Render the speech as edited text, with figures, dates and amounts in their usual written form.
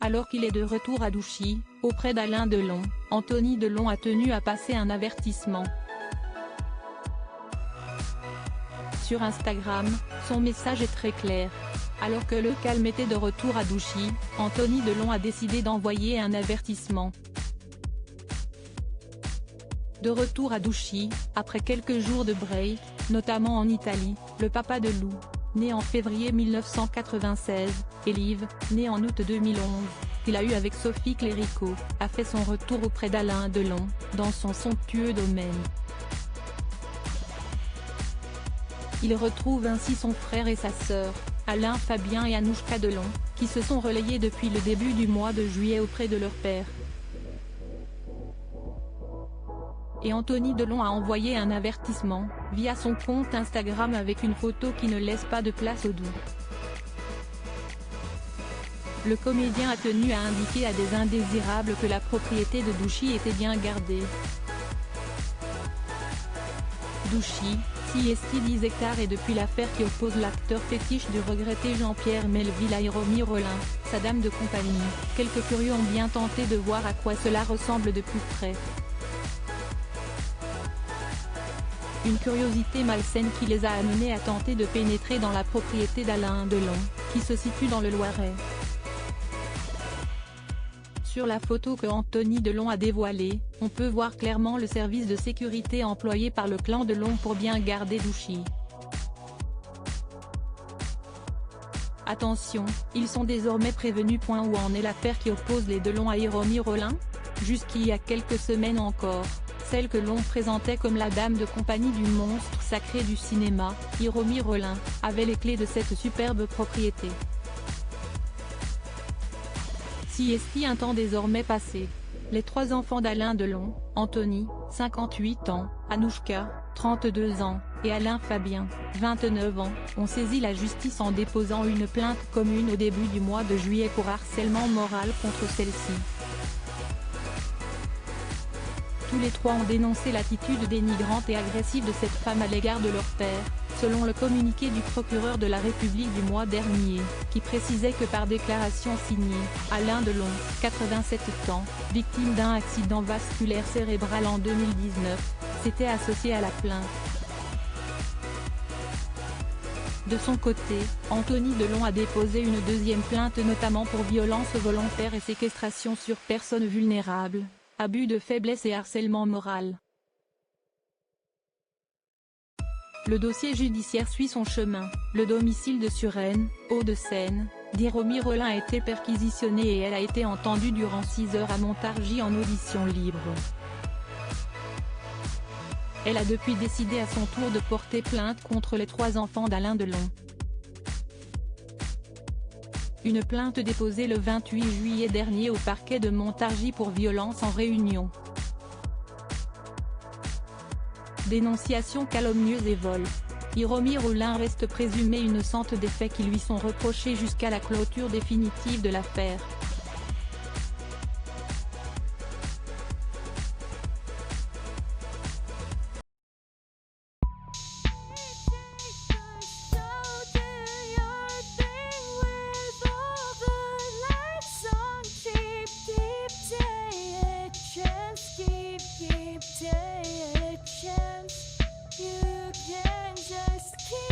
Alors qu'il est de retour à Douchy, auprès d'Alain Delon, Anthony Delon a tenu à passer un avertissement. Sur Instagram, son message est très clair. Alors que le calme était de retour à Douchy, Anthony Delon a décidé d'envoyer un avertissement. De retour à Douchy, après quelques jours de break, notamment en Italie, le papa de Lou, né en février 1996, et Liv, né en août 2011, qu'il a eu avec Sophie Clérico, a fait son retour auprès d'Alain Delon, dans son somptueux domaine. Il retrouve ainsi son frère et sa sœur, Alain Fabien et Anouchka Delon, qui se sont relayés depuis le début du mois de juillet auprès de leur père. Et Anthony Delon a envoyé un avertissement, via son compte Instagram avec une photo qui ne laisse pas de place au doute. Le comédien a tenu à indiquer à des indésirables que la propriété de Douchy était bien gardée. Douchy, 6 et 10 hectares et depuis l'affaire qui oppose l'acteur fétiche du regretté Jean-Pierre Melville à Hiromi Rollin, sa dame de compagnie, quelques curieux ont bien tenté de voir à quoi cela ressemble de plus près. Une curiosité malsaine qui les a amenés à tenter de pénétrer dans la propriété d'Alain Delon, qui se situe dans le Loiret. Sur la photo que Anthony Delon a dévoilée, on peut voir clairement le service de sécurité employé par le clan Delon pour bien garder Douchy. Attention, ils sont désormais prévenus. Où en est l'affaire qui oppose les Delon à Hiromi Rollin? Jusqu'il y a quelques semaines encore, celle que l'on présentait comme la dame de compagnie du monstre sacré du cinéma, Hiromi Rollin, avait les clés de cette superbe propriété. Si un temps désormais passé. Les trois enfants d'Alain Delon, Anthony, 58 ans, Anouchka, 32 ans, et Alain Fabien, 29 ans, ont saisi la justice en déposant une plainte commune au début du mois de juillet pour harcèlement moral contre celle-ci. Tous les trois ont dénoncé l'attitude dénigrante et agressive de cette femme à l'égard de leur père, selon le communiqué du procureur de la République du mois dernier, qui précisait que par déclaration signée, Alain Delon, 87 ans, victime d'un accident vasculaire cérébral en 2019, s'était associé à la plainte. De son côté, Anthony Delon a déposé une deuxième plainte notamment pour violence volontaire et séquestration sur personne vulnérable, abus de faiblesse et harcèlement moral. Le dossier judiciaire suit son chemin. Le domicile de Suresnes, Hauts-de-Seine, d'Hiromi Rollin a été perquisitionné et elle a été entendue durant 6 heures à Montargis en audition libre. Elle a depuis décidé à son tour de porter plainte contre les trois enfants d'Alain Delon. Une plainte déposée le 28 juillet dernier au parquet de Montargis pour violence en réunion. Dénonciation calomnieuse et vol. Hiromi Rollin reste présumée innocente des faits qui lui sont reprochés jusqu'à la clôture définitive de l'affaire. You can just keep